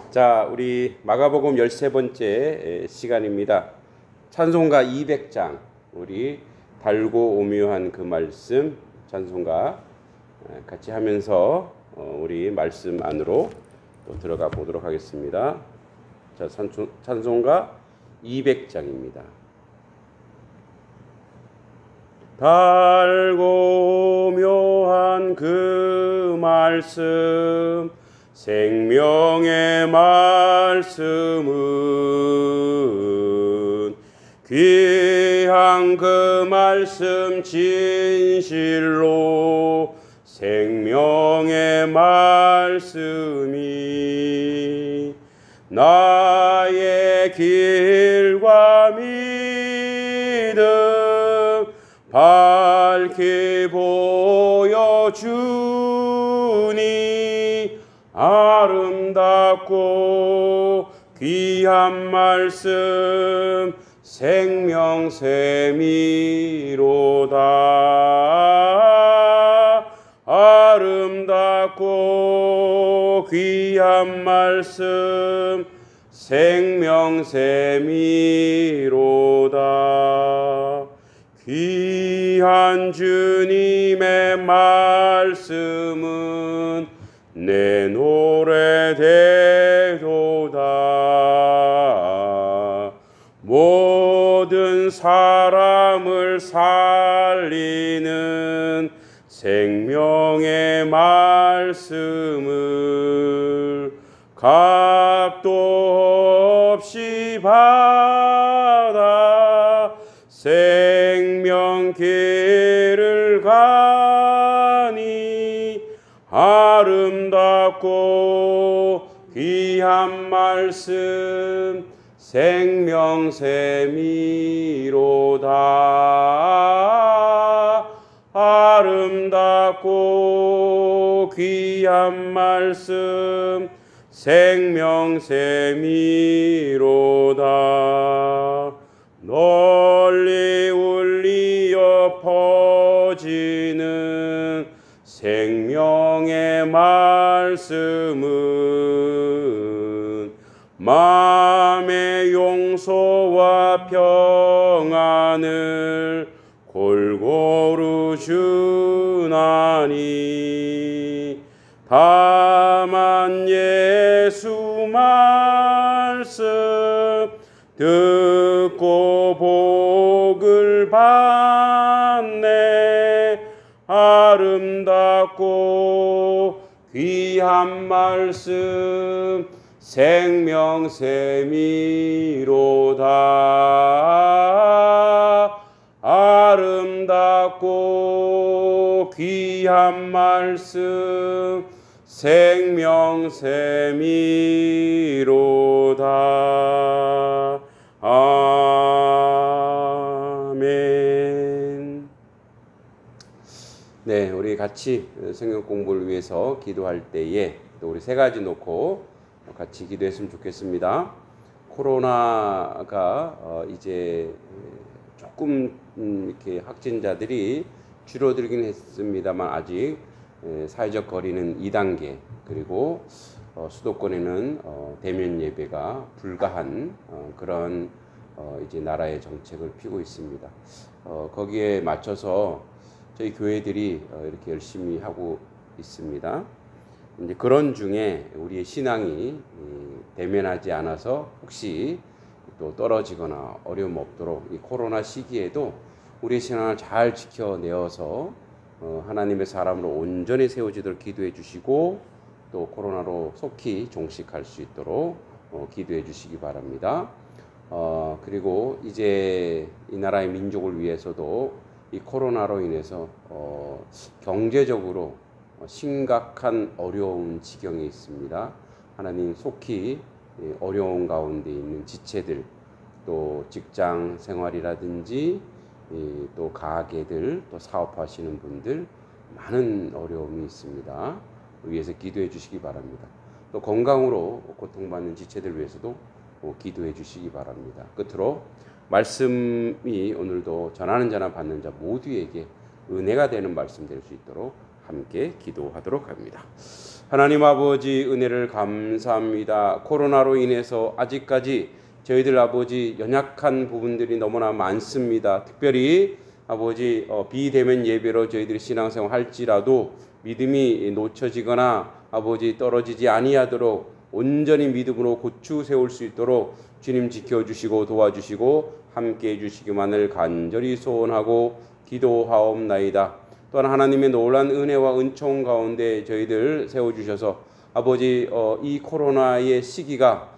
자, 우리 마가복음 13번째 시간입니다. 찬송가 200장, 우리 달고 오묘한 그 말씀 찬송가 같이 하면서 우리 말씀 안으로 또 들어가 보도록 하겠습니다. 자, 찬송가 200장입니다. 달고 오묘한 그 말씀, 생명의 말씀은 귀한 그 말씀 진실로 생명의 말씀이 나의 길과 믿음 밝히 보여주니 아름답고 귀한 말씀 생명샘이로다. 아름답고 귀한 말씀 생명샘이로다. 귀한 주님의 말씀은 내 노래 되도다. 모든 사람을 살리는 생명의 말씀을 값도 없이 받아 생명길을 가니 아름답고 귀한 말씀 생명샘이로다. 아름답고 귀한 말씀 생명샘이로다. 널리 울리어 퍼지는 생명의 말씀은 마음의 용서와 평안을 골고루 주나니 다만 예수 말씀 듣고 복을 받네. 아름답고 귀한 말씀 생명샘이로다. 아름답고 귀한 말씀 생명샘이로다. 아멘. 네, 우리 같이 성경 공부를 위해서 기도할 때에 또 우리 세 가지 놓고 같이 기도했으면 좋겠습니다. 코로나가 이제 조금 이렇게 확진자들이 줄어들긴 했습니다만 아직 사회적 거리는 2단계, 그리고 수도권에는 대면 예배가 불가한 그런 이제 나라의 정책을 피고 있습니다. 거기에 맞춰서 저희 교회들이 이렇게 열심히 하고 있습니다. 이제 그런 중에 우리의 신앙이 대면하지 않아서 혹시 또 떨어지거나 어려움 없도록 이 코로나 시기에도 우리의 신앙을 잘 지켜내어서 하나님의 사람으로 온전히 세워지도록 기도해 주시고, 또 코로나로 속히 종식할 수 있도록 기도해 주시기 바랍니다. 그리고 이제 이 나라의 민족을 위해서도 이 코로나로 인해서 경제적으로 심각한 어려운 지경에 있습니다. 하나님 속히 어려운 가운데 있는 지체들, 또 직장 생활이라든지 또 가게들, 또 사업하시는 분들 많은 어려움이 있습니다. 위해서 기도해 주시기 바랍니다. 또 건강으로 고통받는 지체들 위해서도 기도해 주시기 바랍니다. 끝으로 말씀이 오늘도 전하는 자나 받는 자 모두에게 은혜가 되는 말씀 될 수 있도록 함께 기도하도록 합니다. 하나님 아버지 은혜를 감사합니다. 코로나로 인해서 아직까지 저희들 아버지 연약한 부분들이 너무나 많습니다. 특별히 아버지 비대면 예배로 저희들이 신앙생활 할지라도 믿음이 놓쳐지거나 아버지 떨어지지 아니하도록 온전히 믿음으로 고추 세울 수 있도록 주님 지켜주시고 도와주시고 함께해 주시기만을 간절히 소원하고 기도하옵나이다. 또한 하나님의 놀라운 은혜와 은총 가운데 저희들 세워주셔서 아버지 이 코로나의 시기가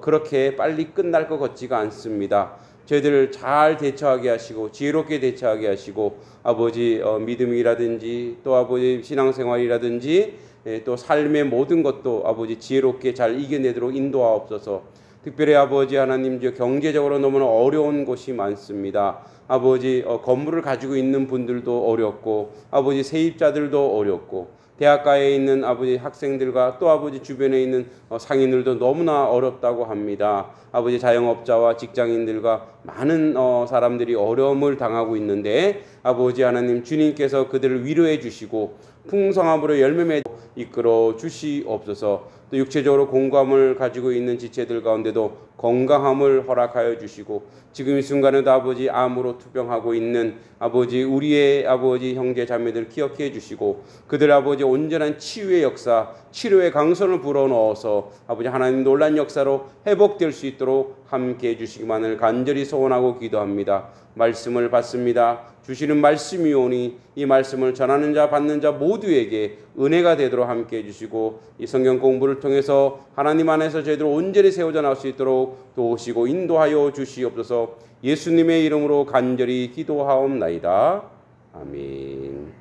그렇게 빨리 끝날 것 같지가 않습니다. 저희들을 잘 대처하게 하시고 지혜롭게 대처하게 하시고 아버지 믿음이라든지 또 아버지 신앙생활이라든지 또 삶의 모든 것도 아버지 지혜롭게 잘 이겨내도록 인도하옵소서. 특별히 아버지 하나님 경제적으로 너무나 어려운 곳이 많습니다. 아버지 건물을 가지고 있는 분들도 어렵고 아버지 세입자들도 어렵고 대학가에 있는 아버지 학생들과 또 아버지 주변에 있는 상인들도 너무나 어렵다고 합니다. 아버지 자영업자와 직장인들과 많은 사람들이 어려움을 당하고 있는데 아버지 하나님 주님께서 그들을 위로해 주시고 풍성함으로 열매 맺어 이끌어 주시옵소서. 또 육체적으로 공감을 가지고 있는 지체들 가운데도 건강함을 허락하여 주시고 지금 이 순간에도 아버지 암으로 투병하고 있는 아버지 우리의 아버지 형제 자매들 기억해 주시고 그들 아버지 온전한 치유의 역사 치료의 강선을 불어넣어서 아버지 하나님 놀란 역사로 회복될 수 있도록 함께 해주시기만을 간절히 소원하고 기도합니다. 말씀을 받습니다. 주시는 말씀이 오니 이 말씀을 전하는 자 받는 자 모두에게 은혜가 되도록 함께 해주시고 이 성경 공부를 통해서 하나님 안에서 저희들 온전히 세워져 나올 수 있도록 도우시고 인도하여 주시옵소서. 예수님의 이름으로 간절히 기도하옵나이다. 아멘.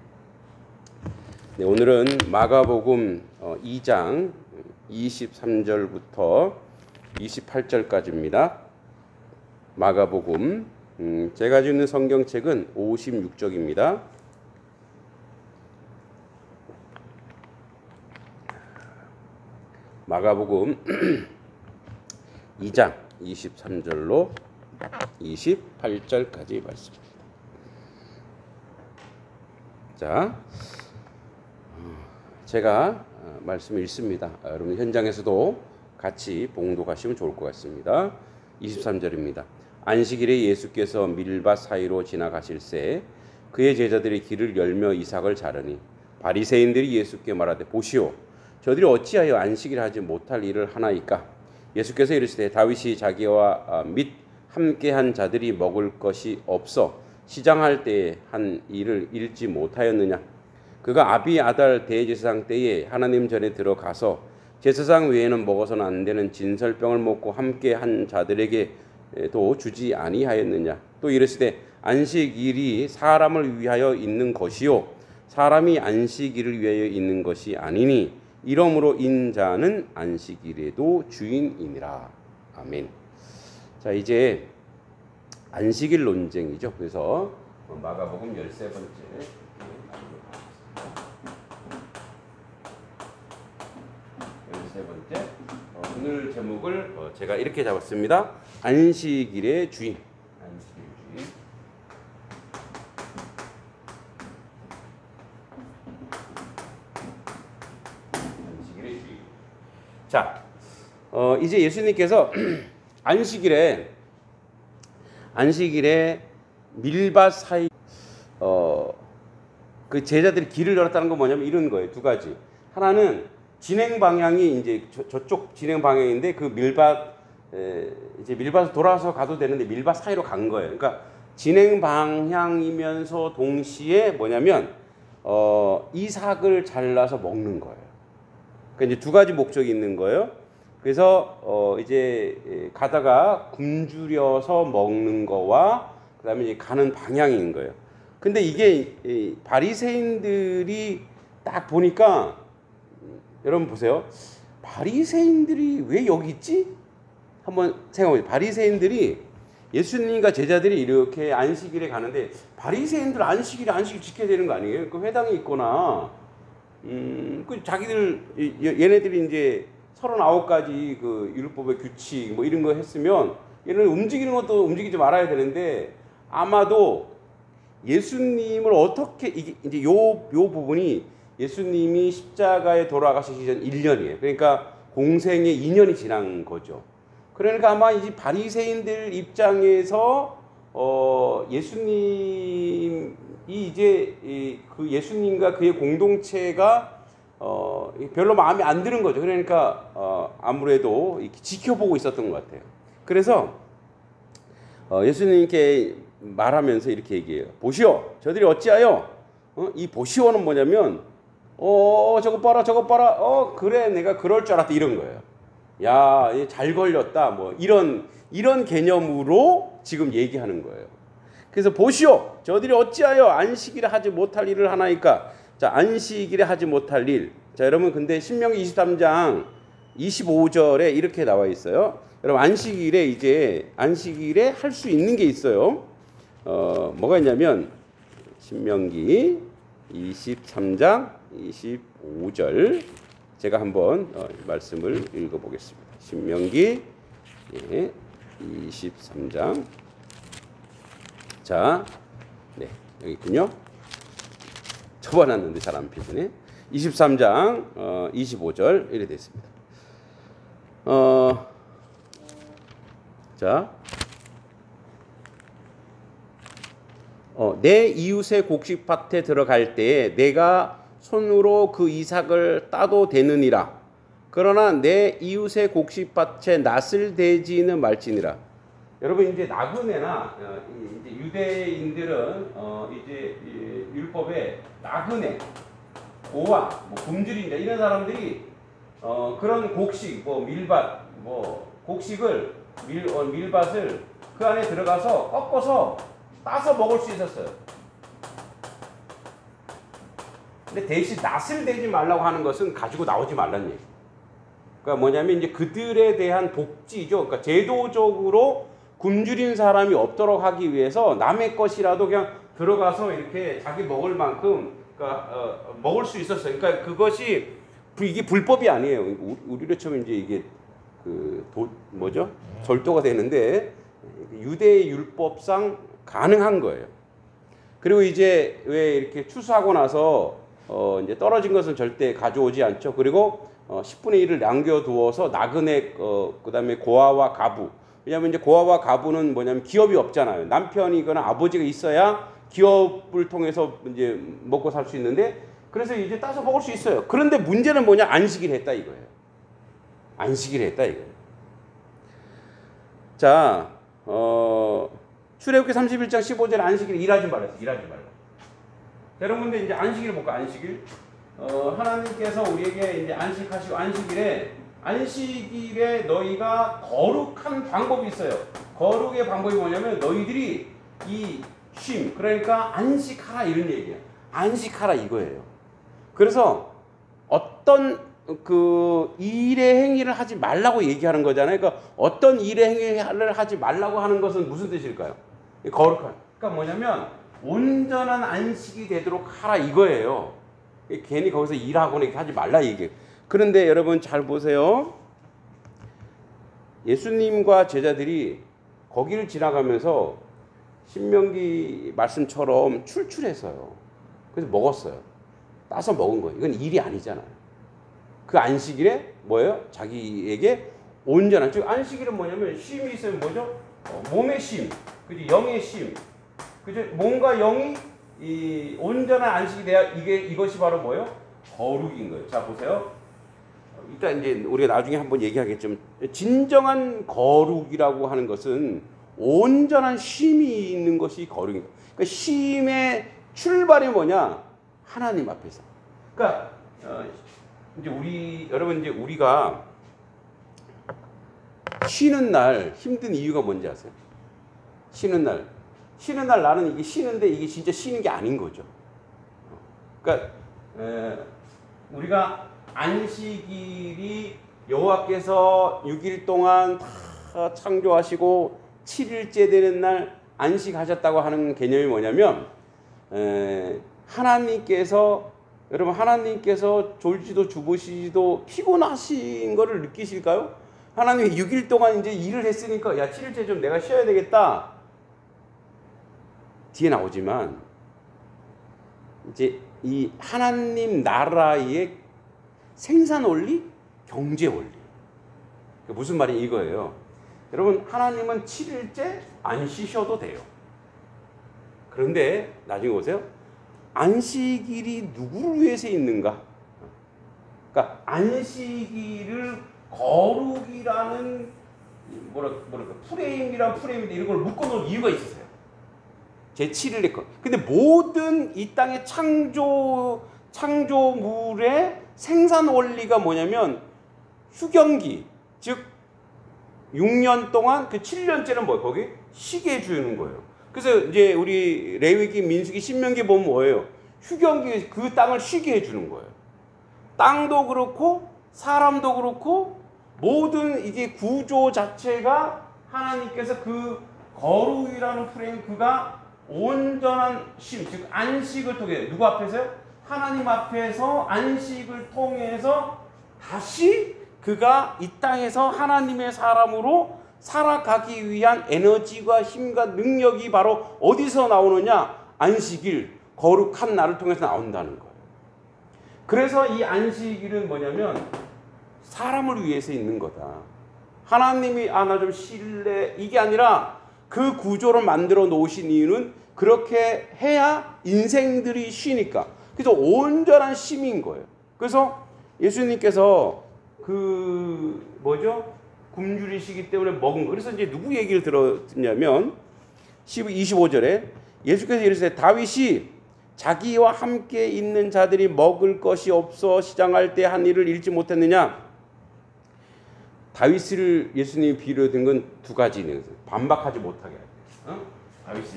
네, 오늘은 마가복음 2장 23절부터 28절까지입니다. 마가복음 제가 가지고 있는 성경책은 56쪽입니다. 마가복음 2장 23절로 28절까지 말씀입니다. 자, 제가 말씀을 읽습니다. 여러분 현장에서도 같이 봉독하시면 좋을 것 같습니다. 23절입니다. 안식일에 예수께서 밀밭 사이로 지나가실새 그의 제자들이 길을 열며 이삭을 자르니 바리새인들이 예수께 말하되 보시오 저들이 어찌하여 안식일 하지 못할 일을 하나이까. 예수께서 이르시되 다윗이 자기와 및 함께한 자들이 먹을 것이 없어 시장할 때에 한 일을 잃지 못하였느냐. 그가 아비아달 대제사장 때에 하나님 전에 들어가서 제사장 외에는 먹어서는 안 되는 진설병을 먹고 함께한 자들에게도 주지 아니하였느냐. 또 이르시되 안식일이 사람을 위하여 있는 것이요 사람이 안식일을 위하여 있는 것이 아니니 이러므로 인자는 안식일에도 주인이니라. 아멘. 자, 이제 안식일 논쟁이죠. 그래서 마가복음 13번째 오늘 제목을 제가 이렇게 잡았습니다. 안식일의 주인. 안식일 주인. 안식일의 주인. 자, 이제 예수님께서 안식일에 밀밭 사이 그 제자들이 길을 열었다는 건 뭐냐면 이런 거예요. 두 가지. 하나는 진행 방향이 이제 저쪽 진행 방향인데 그 이제 밀밭을 돌아서 가도 되는데 밀밭 사이로 간 거예요. 그러니까 진행 방향이면서 동시에 뭐냐면 이삭을 잘라서 먹는 거예요. 그러니까 이제 두 가지 목적이 있는 거예요. 그래서 이제 가다가 굶주려서 먹는 거와 그다음에 이제 가는 방향인 거예요. 근데 이게 바리새인들이 딱 보니까 여러분 보세요. 바리새인들이 왜 여기 있지? 한번 생각해 보세요. 바리새인들이 예수님과 제자들이 이렇게 안식일에 가는데 바리새인들 안식일 지켜야 되는 거 아니에요? 그 회당에 있거나 그 자기들 얘네들이 이제 39가지 그 율법의 규칙 뭐 이런 거 했으면 얘는 움직이는 것도 움직이지 말아야 되는데 아마도 예수님을 어떻게 이게 이제 요 부분이 예수님이 십자가에 돌아가시기 전 1년이에요. 그러니까 공생의 2년이 지난 거죠. 그러니까 아마 이 바리새인들 입장에서 예수님이 이제 그 예수님과 그의 공동체가 별로 마음에 안 드는 거죠. 그러니까 아무래도 이렇게 지켜보고 있었던 것 같아요. 그래서 예수님께 말하면서 이렇게 얘기해요. 보시오, 저들이 어찌하여 이 보시오는 뭐냐면 저거 봐라, 저거 봐라. 그래, 내가 그럴 줄 알았다 이런 거예요. 야, 잘 걸렸다. 뭐 이런 개념으로 지금 얘기하는 거예요. 그래서 보시오, 저들이 어찌하여 안식일에 하지 못할 일을 하나이까. 자, 안식일에 하지 못할 일. 자, 여러분 근데 신명기 23장 25절에 이렇게 나와 있어요. 여러분 안식일에 할 수 있는 게 있어요. 뭐가 있냐면 신명기 23장 25절 제가 한번 말씀을 읽어보겠습니다. 신명기 23장 자, 네, 여기 있군요. 접어놨는데 잘 안 펴지네. 23장 25절 이렇게 되어 있습니다. 자, 내 이웃의 곡식밭에 들어갈 때에 내가 손으로 그 이삭을 따도 되느니라. 그러나 내 이웃의 곡식밭에 낫을 대지는 말지니라. 여러분 이제 나그네나 이제 유대인들은 이제 율법에 나그네, 고아, 뭐 굶주린 자 이런 사람들이 그런 곡식, 뭐 밀밭, 뭐 곡식을 밀밭을 그 안에 들어가서 꺾어서 따서 먹을 수 있었어요. 근데 대신 낫을 대지 말라고 하는 것은 가지고 나오지 말라는 얘기. 그러니까 뭐냐면 이제 그들에 대한 복지죠. 그러니까 제도적으로 굶주린 사람이 없도록 하기 위해서 남의 것이라도 그냥 들어가서 이렇게 자기 먹을 만큼 그러니까 먹을 수 있었어요. 그러니까 그것이 이게 불법이 아니에요. 우리로 치면 이제 이게 뭐죠? 절도가 되는데 유대 율법상 가능한 거예요. 그리고 이제 왜 이렇게 추수하고 나서 이제 떨어진 것은 절대 가져오지 않죠. 그리고 10분의 1을 남겨두어서 나그네 그다음에 고아와 가부. 왜냐하면 이제 고아와 가부는 뭐냐면 기업이 없잖아요. 남편이거나 아버지가 있어야 기업을 통해서 이제 먹고 살 수 있는데 그래서 이제 따서 먹을 수 있어요. 그런데 문제는 뭐냐? 안식일 했다 이거예요. 안식일 했다 이거예요. 자, 출애굽기 31장 15절 안식일 일하지 말았어요. 일하지 말라. 여러분들 이제 안식일 볼까? 안식일. 하나님께서 우리에게 이제 안식하시고 안식일에 너희가 거룩한 방법이 있어요. 거룩의 방법이 뭐냐면 너희들이 이 쉼, 그러니까 안식하라 이런 얘기예요. 안식하라 이거예요. 그래서 어떤 그 일의 행위를 하지 말라고 얘기하는 거잖아요. 그러니까 어떤 일의 행위를 하지 말라고 하는 것은 무슨 뜻일까요? 거룩한. 그러니까 뭐냐면 온전한 안식이 되도록 하라 이거예요. 괜히 거기서 일하고 이렇게 하지 말라 이게. 그런데 여러분 잘 보세요. 예수님과 제자들이 거기를 지나가면서 신명기 말씀처럼 출출했어요. 그래서 먹었어요. 따서 먹은 거예요. 이건 일이 아니잖아요. 그 안식일에 뭐예요? 자기에게 온전한, 즉 안식일은 뭐냐면 쉼이 있으면 뭐죠? 몸의 쉼, 그지? 영의 쉼, 그죠? 몸과 영이 이 온전한 안식이 돼야 이것이 바로 뭐예요? 거룩인 거예요. 자 보세요. 일단 이제 우리가 나중에 한번 얘기하겠지만 진정한 거룩이라고 하는 것은 온전한 쉼이 있는 것이 거룩입니다. 그러니까 쉼의 출발이 뭐냐? 하나님 앞에서. 그러니까 이제 여러분 이제 우리가 쉬는 날 힘든 이유가 뭔지 아세요? 쉬는 날 나는 이게 쉬는데 이게 진짜 쉬는 게 아닌 거죠. 그러니까 우리가 안식일이 여호와께서 6일 동안 다 창조하시고 7일째 되는 날 안식하셨다고 하는 개념이 뭐냐면 여러분 하나님께서 졸지도 주무시지도 피곤하신 거를 느끼실까요? 하나님이 6일 동안 이제 일을 했으니까 야 7일째 좀 내가 쉬어야 되겠다. 뒤에 나오지만 이제 이 하나님 나라의 생산 원리, 경제 원리. 무슨 말이 이거예요. 여러분, 하나님은 7일째 안 쉬셔도 돼요. 그런데 나중에 보세요. 안식일이 누구를 위해서 있는가? 그러니까 안식일을 거룩이라는 뭐랄까 프레임인데 이런 걸 묶어놓은 이유가 있으세요. 제7일의 것. 근데 모든 이 땅의 창조물의 생산 원리가 뭐냐면 휴경기, 즉 6년 동안 그 7년째는 뭐예요? 거기 쉬게 해주는 거예요. 그래서 이제 우리 레위기, 민수기, 신명기 보면 뭐예요? 휴경기, 그 땅을 쉬게 해주는 거예요. 땅도 그렇고 사람도 그렇고 모든 이게 구조 자체가 하나님께서 그 거룩이라는 프레임, 그가 온전한 쉼, 즉 안식을 통해 누구 앞에서요? 하나님 앞에서 안식을 통해서 다시 그가 이 땅에서 하나님의 사람으로 살아가기 위한 에너지와 힘과 능력이 바로 어디서 나오느냐? 안식일, 거룩한 날을 통해서 나온다는 거예요. 그래서 이 안식일은 뭐냐면 사람을 위해서 있는 거다. 하나님이 나 좀 쉴래, 이게 아니라 그 구조를 만들어 놓으신 이유는 그렇게 해야 인생들이 쉬니까. 그래서 온전한 쉼인 거예요. 그래서 예수님께서 굶주리시기 때문에 먹은 거. 그래서 이제 누구 얘기를 들었냐면 25절에 예수께서 이르시되 다윗이 자기와 함께 있는 자들이 먹을 것이 없어 시장할 때 한 일을 잃지 못했느냐? 다윗을 예수님이 비유로 든 건 두 가지 있는 거예요. 반박하지 못하게 하죠.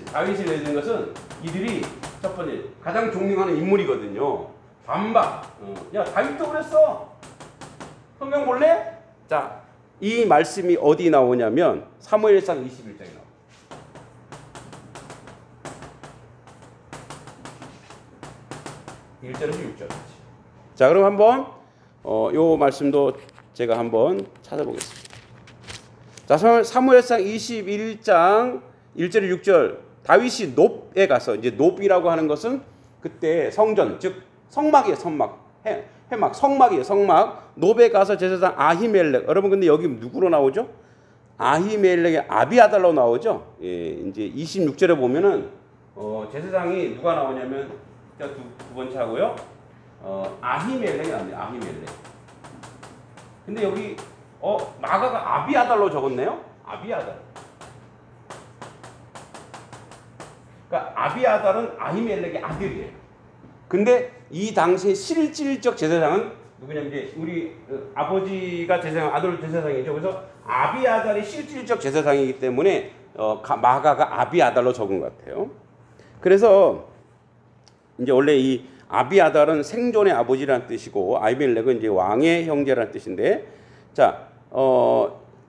다윗을 예를 든 것은 이들이 첫 번째 가장 존경하는 인물이거든요. 반박. 야, 다윗도 그랬어. 성경 볼래? 자, 이 말씀이 어디 나오냐면 사무엘상 21장에 나와요. 1절에서 6절까지. 자, 그럼 한번 요 말씀도 제가 한번 찾아보겠습니다. 자, 사무엘상 21장 1절 6절. 다윗이 놉에 가서, 이제 놉이라고 하는 것은 그때 성전, 즉 성막이에요. 해막, 성막이에요. 성막. 놉에 가서 제사장 아히멜렉. 여러분, 근데 여기 누구로 나오죠? 아히멜렉의 아비아달로 나오죠. 예, 이제 26절에 보면은 제사장이 누가 나오냐면 두 번째 하고요. 아히멜렉이 나옵니다. 아히멜렉. 근데 여기 마가가 아비아달로 적었네요. 아비아달. 그러니까 아비아달은 아히멜렉의 아들이에요. 근데 이 당시에 실질적 제사장은 누구냐면 이제 우리 아버지가 제사장, 아들 제사장이죠. 그래서 아비아달이 실질적 제사장이기 때문에 마가가 아비아달로 적은 것 같아요. 그래서 이제 원래 이 아비아달은 생존의 아버지라는 뜻이고 아히멜렉은 이제 왕의 형제라는 뜻인데, 자,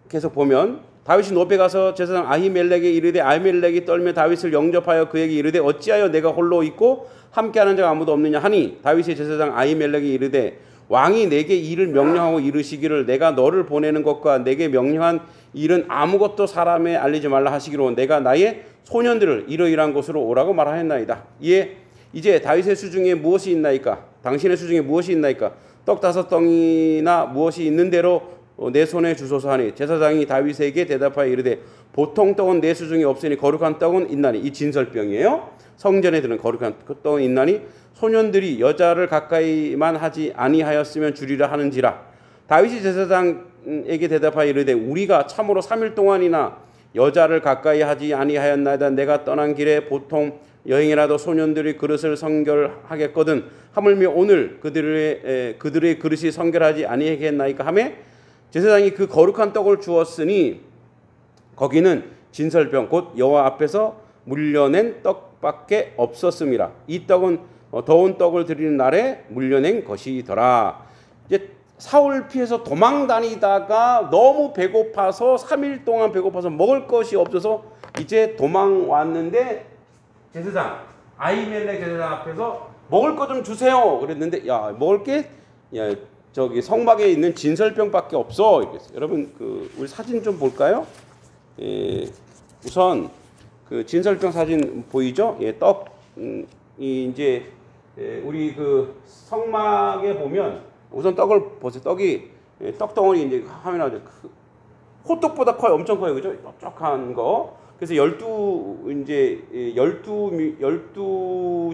계속 보면 다윗이 놉에 가서 제사장 아히멜렉에게 이르되 아히멜렉이 떨며 다윗을 영접하여 그에게 이르되 어찌하여 내가 홀로 있고 함께하는 자가 아무도 없느냐 하니 다윗의 제사장 아히멜렉이 이르되 왕이 내게 일을 명령하고 이르시기를 내가 너를 보내는 것과 내게 명령한 일은 아무것도 사람에 알리지 말라 하시기로 내가 나의 소년들을 이러이러한 곳으로 오라고 말하였나이다. 이에 이제 다윗의 수중에 무엇이 있나이까? 당신의 수중에 무엇이 있나이까? 떡 5덩이나 무엇이 있는 대로 내 손에 주소서 하니 제사장이 다윗에게 대답하여 이르되 보통 떡은 내 수중에 없으니 거룩한 떡은 있나니. 이 진설병이에요. 성전에 드는 거룩한 떡은 있나니 소년들이 여자를 가까이만 하지 아니하였으면 주리라 하는지라. 다윗이 제사장에게 대답하여 이르되 우리가 참으로 3일 동안이나 여자를 가까이 하지 아니하였나이다. 내가 떠난 길에 보통 여행이라도 소년들이 그릇을 성결하겠거든 하물며 오늘 그들의 그릇이 성결하지 아니하겠나이까 하매 제사장이 그 거룩한 떡을 주었으니 거기는 진설병 곧 여호와 앞에서 물려낸 떡밖에 없었음이라. 이 떡은 더운 떡을 드리는 날에 물려낸 것이더라. 이제 사울 피해서 도망 다니다가 너무 배고파서 3일 동안 배고파서 먹을 것이 없어서 이제 도망 왔는데 제사장 아히멜렉 제사장 앞에서 먹을 것 좀 주세요. 그랬는데 야, 먹을 게 저기 성막에 있는 진설병밖에 없어. 이랬어요. 여러분 우리 사진 좀 볼까요? 우선 그 진설병 사진 보이죠? 떡 이제 우리 그 성막에 보면 우선 떡을 보세요. 떡이 떡덩어리 이제 화면 나오죠. 호떡보다 커요. 엄청 커요. 그죠? 넓적한 거. 그래서 12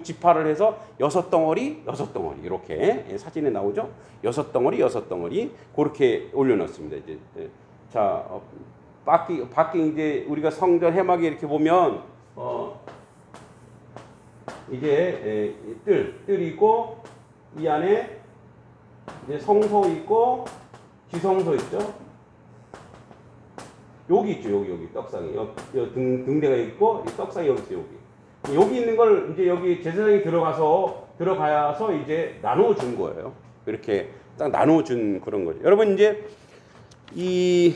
지파를 해서 6덩어리 이렇게 사진에 나오죠. 6덩어리 그렇게 올려놨습니다. 이제 자 밖에 이제 우리가 성전 해막에 이렇게 보면 이게 뜰이 있고 이 안에 이제 성소 있고 지성소 있죠. 여기 있죠. 여기 떡상이 등대가 있고 떡상이 여기 있어요. 여기 있는 걸 이제 여기 제사장이 들어가서 이제 나누어 준 거예요. 이렇게 딱 나누어 준 그런 거죠. 여러분 이제 이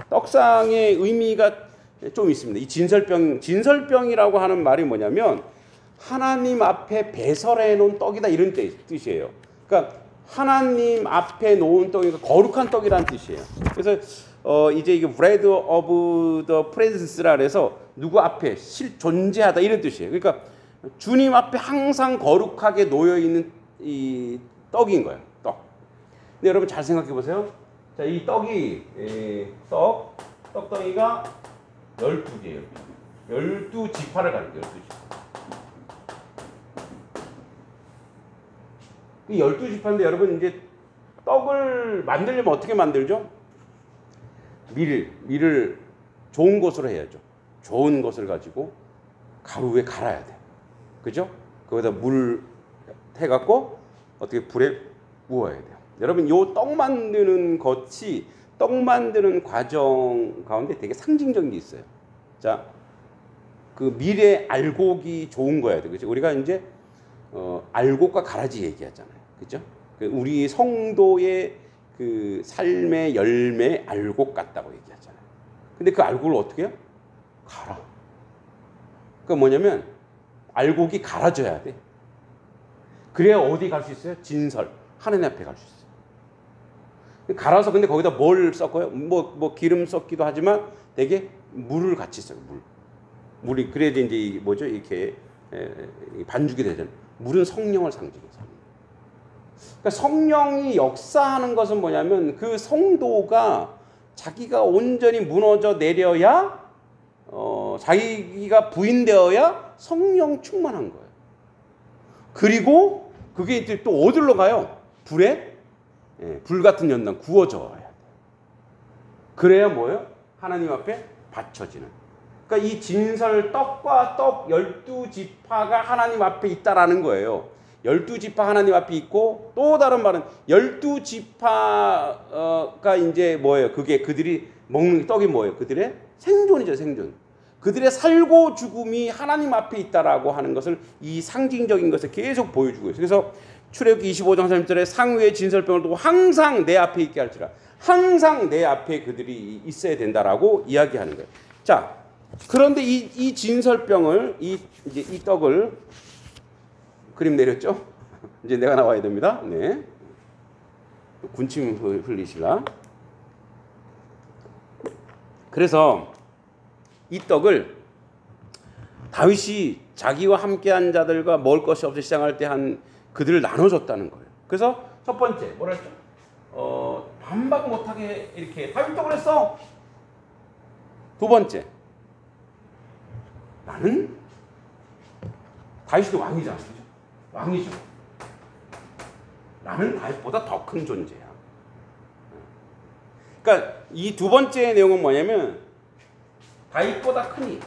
떡상의 의미가 좀 있습니다. 이 진설병이라고 하는 말이 뭐냐면 하나님 앞에 배설해 놓은 떡이다 이런 뜻이에요. 그러니까 하나님 앞에 놓은 떡이니까 거룩한 떡이라는 뜻이에요. 그래서 이제 이게 bread of the presence라 그래서 누구 앞에 존재하다 이런 뜻이에요. 그러니까 주님 앞에 항상 거룩하게 놓여 있는 이 떡인 거예요. 떡. 근데 여러분 잘 생각해 보세요. 자, 이 떡이 떡덩이가 12개예요. 12지파를 가리켜요. 12지파. 이 12지파인데 여러분 이제 떡을 만들려면 어떻게 만들죠? 밀을 좋은 것으로 해야죠. 좋은 것을 가지고 가루에 갈아야 돼. 그죠? 거기다 물 해갖고 어떻게 불에 구워야 돼요. 여러분 요 떡 만드는 것이 떡 만드는 과정 가운데 되게 상징적인 게 있어요. 자, 그 밀의 알곡이 좋은 거야 돼. 그죠? 우리가 이제 알곡과 가라지 얘기하잖아요. 그죠? 우리 성도의 그 삶의 열매 알곡 같다고 얘기하잖아요. 근데 그 알곡을 어떻게 해요? 갈아. 그러니까 뭐냐면 알곡이 갈아져야 돼. 그래야 어디 갈 수 있어요? 진설. 하나님 앞에 갈 수 있어요. 갈아서 근데 거기다 뭘 섞어요? 뭐 기름 섞기도 하지만 되게 물을 같이 섞어요. 물이 그래야지 이제 뭐죠? 이렇게 반죽이 되잖아요. 물은 성령을 상징해서. 그러니까 성령이 역사하는 것은 뭐냐면 그 성도가 자기가 온전히 무너져 내려야 자기가 부인되어야 성령 충만한 거예요. 그리고 그게 이제 또 어디로 가요? 불에 불 같은 연단 구워져야 돼. 그래야 뭐예요? 하나님 앞에 바쳐지는. 그러니까 이 진설 떡과 떡 12지파가 하나님 앞에 있다라는 거예요. 12지파 하나님 앞에 있고 또 다른 말은 12지파가 이제 뭐예요? 그게 그들이 먹는 떡이 뭐예요? 그들의 생존이죠, 생존. 그들의 살고 죽음이 하나님 앞에 있다라고 하는 것을 이 상징적인 것을 계속 보여주고 있어요. 그래서 출애굽기 25장 3절에 상위의 진설병을 두고 항상 내 앞에 있게 할지라. 항상 내 앞에 그들이 있어야 된다라고 이야기하는 거예요. 자, 그런데 이 진설병을 이 떡을 그림 내렸죠? 이제 내가 나와야 됩니다. 네. 군침 흘리시라. 그래서 이 떡을 다윗이 자기와 함께한 자들과 먹을 것이 없이 시장할 때 한 그들을 나눠줬다는 거예요. 그래서 첫 번째 뭐라 했죠? 반박 못하게 이렇게 다윗 떡을 했어. 두 번째 나는 다윗이 왕이잖아. 그죠? 왕이죠. 나는 다윗보다 더 큰 존재야. 그러니까 이 두 번째 내용은 뭐냐면 다윗보다 크니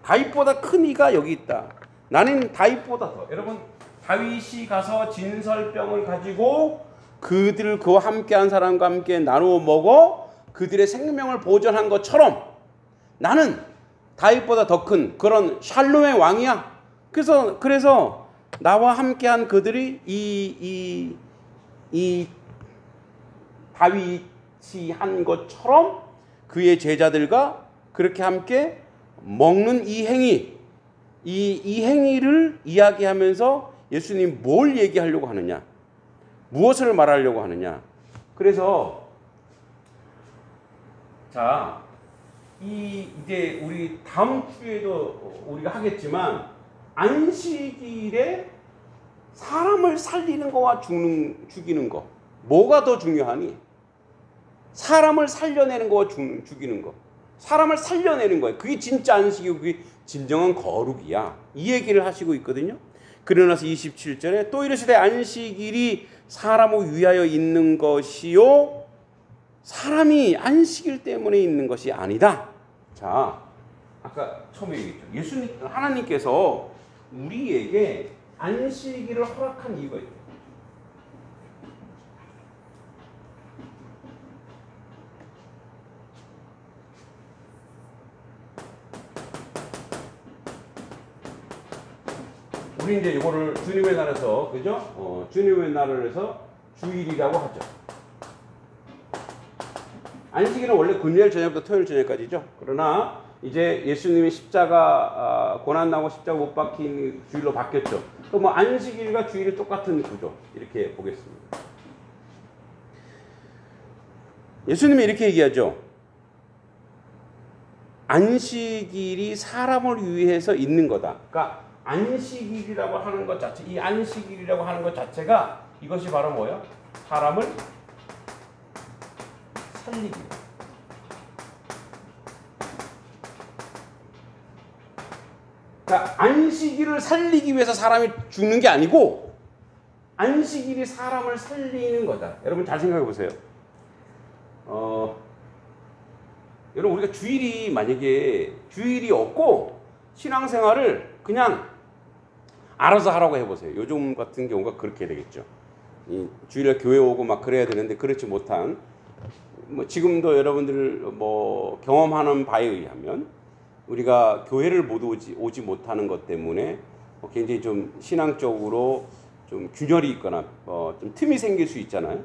다윗보다 큰 이가 여기 있다. 나는 다윗보다 더. 여러분 다윗이 가서 진설병을 가지고 그와 함께한 사람과 함께 나누어 먹어 그들의 생명을 보존한 것처럼 나는 다윗보다 더 큰 그런 샬롬의 왕이야. 그래서 나와 함께한 그들이 이 다윗이 한 것처럼 그의 제자들과 그렇게 함께 먹는 이 행위, 이 행위를 이야기하면서 예수님 뭘 얘기하려고 하느냐? 무엇을 말하려고 하느냐? 그래서 자 이제 우리 다음 주에도 우리가 하겠지만 안식일에 사람을 살리는 거와 죽이는 거 뭐가 더 중요하니? 사람을 살려내는 거와 죽이는 거. 사람을 살려내는 거예요. 그게 진짜 안식이고 그게 진정한 거룩이야. 이 얘기를 하시고 있거든요. 그러나서 27절에 또 이르시되 안식일이 사람을 위하여 있는 것이요 사람이 안식일 때문에 있는 것이 아니다. 자, 아까 처음에 얘기했죠. 예수님 하나님께서 우리에게 안식일을 허락한 이유가 있다. 우리 이제 이거를 주님의 날에서 그죠? 주님의 날을 해서 주일이라고 하죠. 안식일은 원래 금요일 저녁부터 토요일 저녁까지죠. 그러나 이제 예수님이 십자가 고난 나고 십자가 못 박힌 주일로 바뀌었죠. 그럼 뭐 안식일과 주일이 똑같은 구조 이렇게 보겠습니다. 예수님이 이렇게 얘기하죠. 안식일이 사람을 위해서 있는 거다. 그러니까 안식일이라고 하는 것 자체, 이 안식일이라고 하는 것 자체가 이것이 바로 뭐야? 사람을 살리기. 그러니까 안식일을 살리기 위해서 사람이 죽는 게 아니고 안식일이 사람을 살리는 거다. 여러분 잘 생각해 보세요. 여러분 우리가 주일이 만약에 주일이 없고 신앙생활을 그냥 알아서 하라고 해보세요. 요즘 같은 경우가 그렇게 되겠죠. 이 주일날 교회 오고 막 그래야 되는데 그렇지 못한 뭐 지금도 여러분들 뭐 경험하는 바에 의하면 우리가 교회를 못 오지 못하는 것 때문에 굉장히 좀 신앙적으로 좀 균열이 있거나 좀 틈이 생길 수 있잖아요.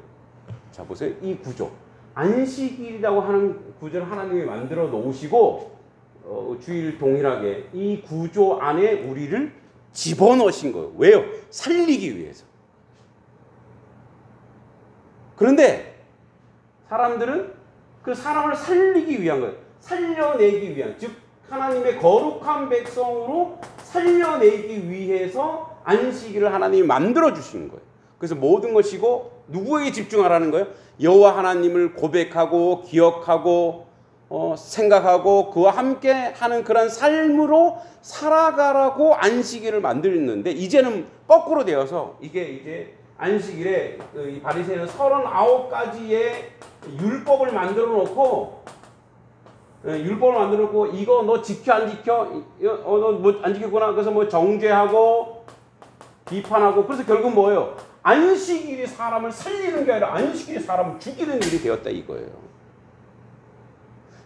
자 보세요. 이 구조. 안식일이라고 하는 구조를 하나님이 만들어 놓으시고 주일 동일하게 이 구조 안에 우리를 집어넣으신 거예요. 왜요? 살리기 위해서. 그런데 사람들은 그 사람을 살리기 위한 거예요. 살려내기 위한, 즉 하나님의 거룩한 백성으로 살려내기 위해서 안식일을 하나님이 만들어 주신 거예요. 그래서 모든 것이고 누구에게 집중하라는 거예요? 여호와 하나님을 고백하고 기억하고 생각하고 그와 함께 하는 그런 삶으로 살아가라고 안식일을 만들었는데 이제는 거꾸로 되어서 이게 이제 안식일에 이 바리새인은 39가지의 율법을 만들어 놓고 이거 너 지켜 안 지켜? 너 뭐 안 지켰구나. 그래서 뭐 정죄하고 비판하고 그래서 결국 뭐예요? 안식일이 사람을 살리는 게 아니라 안식일이 사람을 죽이는 일이 되었다 이거예요.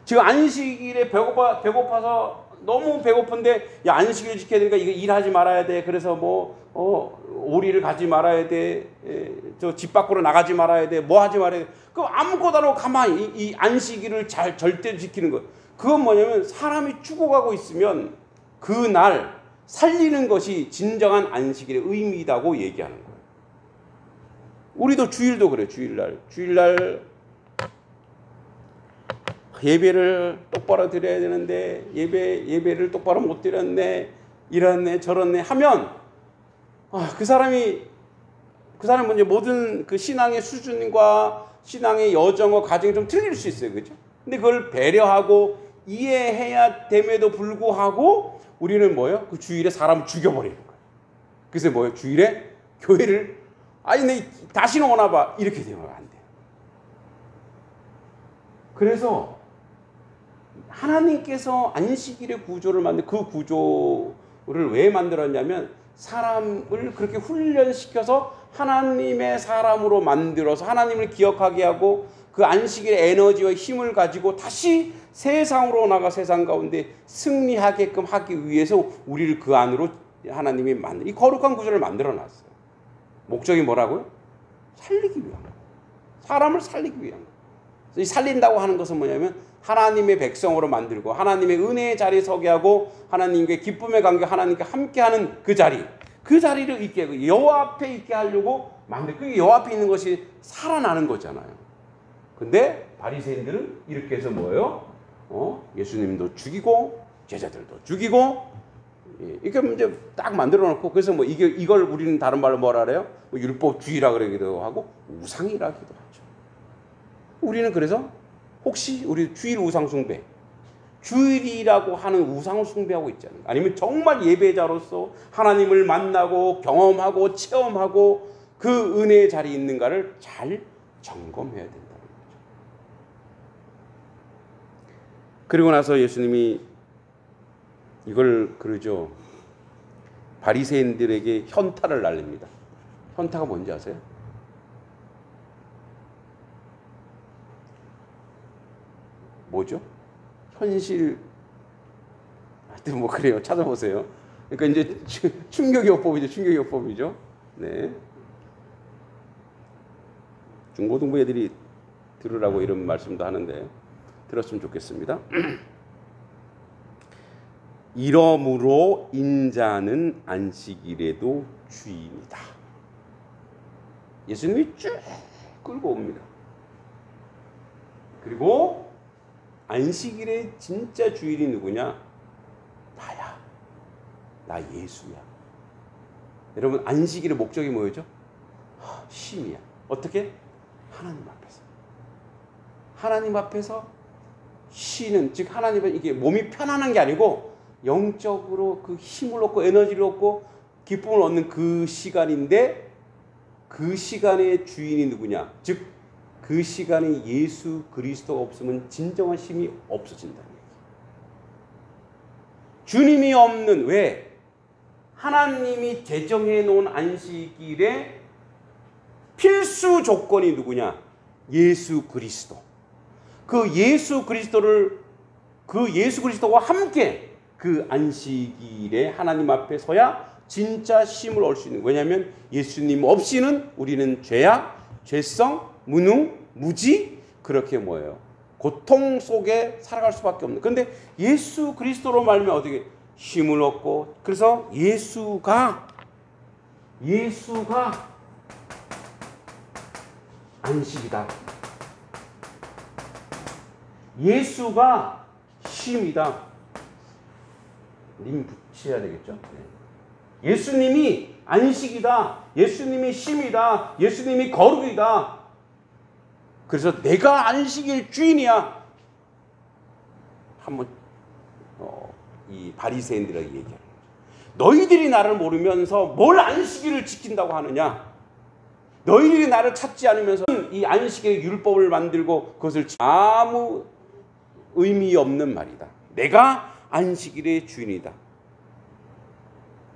지금 안식일에 배고파서 너무 배고픈데 야 안식일 지켜야 되니까 이거 일하지 말아야 돼. 그래서 뭐 오리를 가지 말아야 돼. 저 집 밖으로 나가지 말아야 돼. 뭐 하지 말아야 돼. 그럼 아무것도 안 하고 가만히 이 안식일을 잘 절대로 지키는 거. 그건 뭐냐면 사람이 죽어가고 있으면 그날 살리는 것이 진정한 안식일의 의미다고 얘기하는 거예요. 우리도 주일도 그래요. 주일날 예배를 똑바로 드려야 되는데 예배를 똑바로 못 드렸네. 이랬네 저랬네 하면 그 사람이 이제 모든 그 신앙의 수준과 신앙의 여정과 과정이 좀 틀릴 수 있어요. 그렇죠? 근데 그걸 배려하고 이해해야 됨에도 불구하고 우리는 뭐예요? 그 주일에 사람을 죽여버리는 거예요. 그래서 뭐예요? 주일에 교회를 내 다시는 오나 봐. 이렇게 되면 안 돼요. 그래서 하나님께서 안식일의 구조를 만든 그 구조를 왜 만들었냐면 사람을 그렇게 훈련시켜서 하나님의 사람으로 만들어서 하나님을 기억하게 하고 그 안식일의 에너지와 힘을 가지고 다시 세상으로 나가 세상 가운데 승리하게끔 하기 위해서 우리를 그 안으로 하나님이 이 거룩한 구조를 만들어 놨어요. 목적이 뭐라고요? 살리기 위한 거예요. 사람을 살리기 위한 거예요. 이 살린다고 하는 것은 뭐냐면 하나님의 백성으로 만들고 하나님의 은혜의 자리에 서게 하고 하나님께 기쁨의 관계 하나님께 함께하는 그 자리를 있게 하고 여호와 앞에 있게 하려고 만들. 그게 여호와 앞에 있는 것이 살아나는 거잖아요. 근데 바리새인들은 이렇게 해서 뭐예요? 예수님도 죽이고 제자들도 죽이고, 이게 이제 딱 만들어 놓고, 그래서 뭐 이걸 우리는 다른 말로 뭐라 그래요? 뭐 율법주의라 그러기도 하고 우상이라기도 하죠. 우리는 그래서 혹시 우리 주일 우상 숭배, 주일이라고 하는 우상을 숭배하고 있잖아요. 아니면 정말 예배자로서 하나님을 만나고 경험하고 체험하고 그 은혜의 자리에 있는가를 잘 점검해야 된다는 거죠. 그리고 나서 예수님이 이걸 그러죠. 바리새인들에게 현타를 날립니다. 현타가 뭔지 아세요? 뭐죠? 현실, 하여튼 뭐 그래요. 찾아보세요. 그러니까 이제 충격요법이죠. 충격요법이죠. 네. 중고등부 애들이 들으라고 이런 말씀도 하는데 들었으면 좋겠습니다. 이러므로 인자는 안식일에도 주인이다. 예수님이 쭉 끌고 옵니다. 그리고 안식일의 진짜 주인이 누구냐? 나야. 나 예수야. 여러분, 안식일의 목적이 뭐였죠? 쉼이야. 어떻게? 하나님 앞에서. 하나님 앞에서 쉬는, 즉 하나님은 이게 몸이 편안한 게 아니고 영적으로 그 힘을 얻고 에너지를 얻고 기쁨을 얻는 그 시간인데, 그 시간의 주인이 누구냐? 즉 그 시간에 예수 그리스도가 없으면 진정한 힘이 없어진다는 얘기예요. 주님이 없는, 왜? 하나님이 제정해 놓은 안식일의 필수 조건이 누구냐? 예수 그리스도. 그 예수 그리스도와 함께 그 안식일에 하나님 앞에 서야 진짜 쉼을 얻을 수 있는 거예요. 왜냐하면 예수님 없이는 우리는 죄악, 죄성, 무능, 무지, 그렇게 뭐예요? 고통 속에 살아갈 수밖에 없는. 그런데 예수 그리스도로 말미암아 어떻게 힘을 얻고, 그래서 예수가 안식이다. 예수가 쉼이다. 님 붙여야 되겠죠? 네. 예수님이 안식이다. 예수님이 쉼이다. 예수님이 거룩이다. 그래서 내가 안식일 주인이야. 한번 이 바리새인들에게 얘기하는 거죠. 너희들이 나를 모르면서 뭘 안식일을 지킨다고 하느냐? 너희들이 나를 찾지 않으면서 이 안식일의 율법을 만들고 그것을 아무 의미 없는 말이다. 내가 안식일의 주인이다.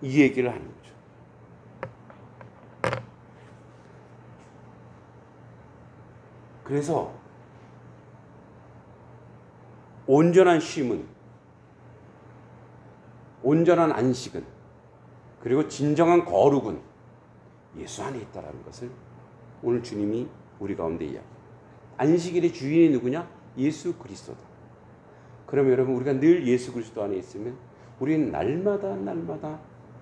이 얘기를 하는 거죠. 그래서 온전한 쉼은, 온전한 안식은, 그리고 진정한 거룩은 예수 안에 있다는 것을 오늘 주님이 우리 가운데 이야기합니다. 안식일의 주인이 누구냐? 예수 그리스도다. 그러면 여러분, 우리가 늘 예수 그리스도 안에 있으면 우리는 날마다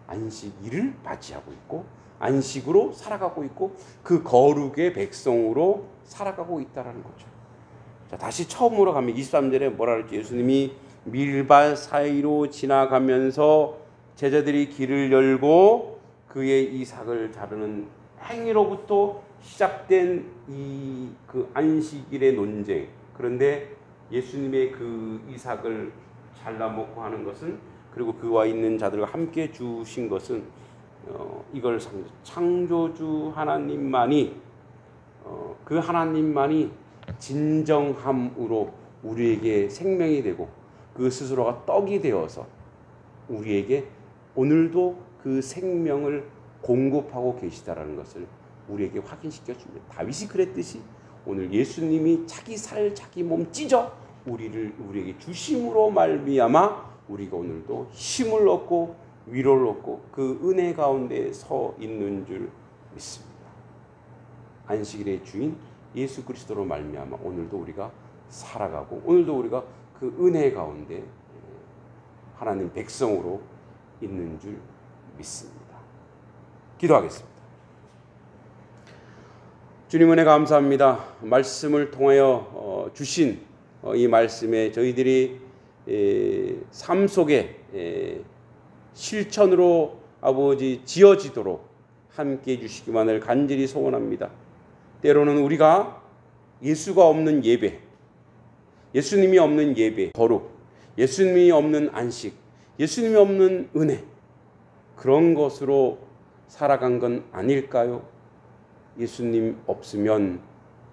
안식일을 맞이하고 있고 안식으로 살아가고 있고 그 거룩의 백성으로 살아가고 있다는 거죠. 자, 다시 처음으로 가면 23절에 뭐라 그랬지? 예수님이 밀밭 사이로 지나가면서 제자들이 길을 열고 그의 이삭을 자르는 행위로부터 시작된 이 그 안식일의 논쟁. 그런데 예수님의 그 이삭을 잘라 먹고 하는 것은, 그리고 그와 있는 자들과 함께 주신 것은 이걸 창조주 하나님만이 그 하나님만이 진정함으로 우리에게 생명이 되고 그 스스로가 떡이 되어서 우리에게 오늘도 그 생명을 공급하고 계시다라는 것을 우리에게 확인시켜 줍니다. 다윗이 그랬듯이 오늘 예수님이 자기 살 자기 몸 찢어 우리에게 주심으로 말미암아 우리가 오늘도 힘을 얻고 위로를 얻고 그 은혜 가운데 서 있는 줄 믿습니다. 안식일의 주인 예수 그리스도로 말미암아 오늘도 우리가 살아가고 오늘도 우리가 그 은혜 가운데 하나님 백성으로 있는 줄 믿습니다. 기도하겠습니다. 주님 은혜 감사합니다. 말씀을 통하여 주신 이 말씀에 저희들이 삶 속에 실천으로 아버지 지어지도록 함께 해주시기만을 간절히 소원합니다. 때로는 우리가 예수가 없는 예배, 예수님이 없는 예배, 거룩, 예수님이 없는 안식, 예수님이 없는 은혜, 그런 것으로 살아간 건 아닐까요? 예수님 없으면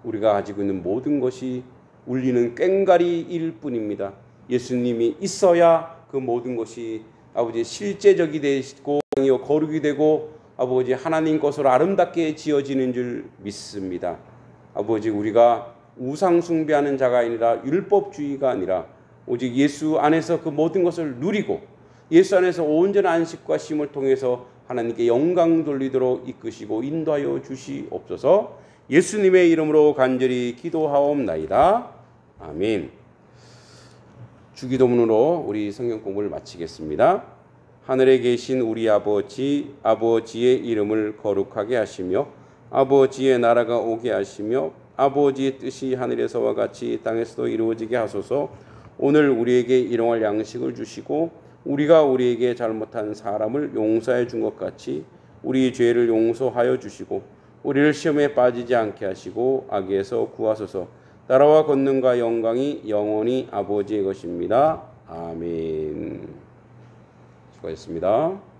우리가 가지고 있는 모든 것이 울리는 꽹과리일 뿐입니다. 예수님이 있어야 그 모든 것이 아버지 실제적이 되고 거룩이 되고 아버지 하나님 것으로 아름답게 지어지는 줄 믿습니다. 아버지 우리가 우상 숭배하는 자가 아니라 율법주의가 아니라 오직 예수 안에서 그 모든 것을 누리고 예수 안에서 온전한 안식과 쉼을 통해서 하나님께 영광 돌리도록 이끄시고 인도하여 주시옵소서. 예수님의 이름으로 간절히 기도하옵나이다. 아멘. 주기도문으로 우리 성경 공부를 마치겠습니다. 하늘에 계신 우리 아버지, 아버지의 이름을 거룩하게 하시며 아버지의 나라가 오게 하시며 아버지의 뜻이 하늘에서와 같이 땅에서도 이루어지게 하소서. 오늘 우리에게 일용할 양식을 주시고 우리가 우리에게 잘못한 사람을 용서해 준 것 같이 우리 죄를 용서하여 주시고 우리를 시험에 빠지지 않게 하시고 악에서 구하소서. 나라와 권능과 영광이 영원히 아버지의 것입니다. 아멘. 수고하셨습니다.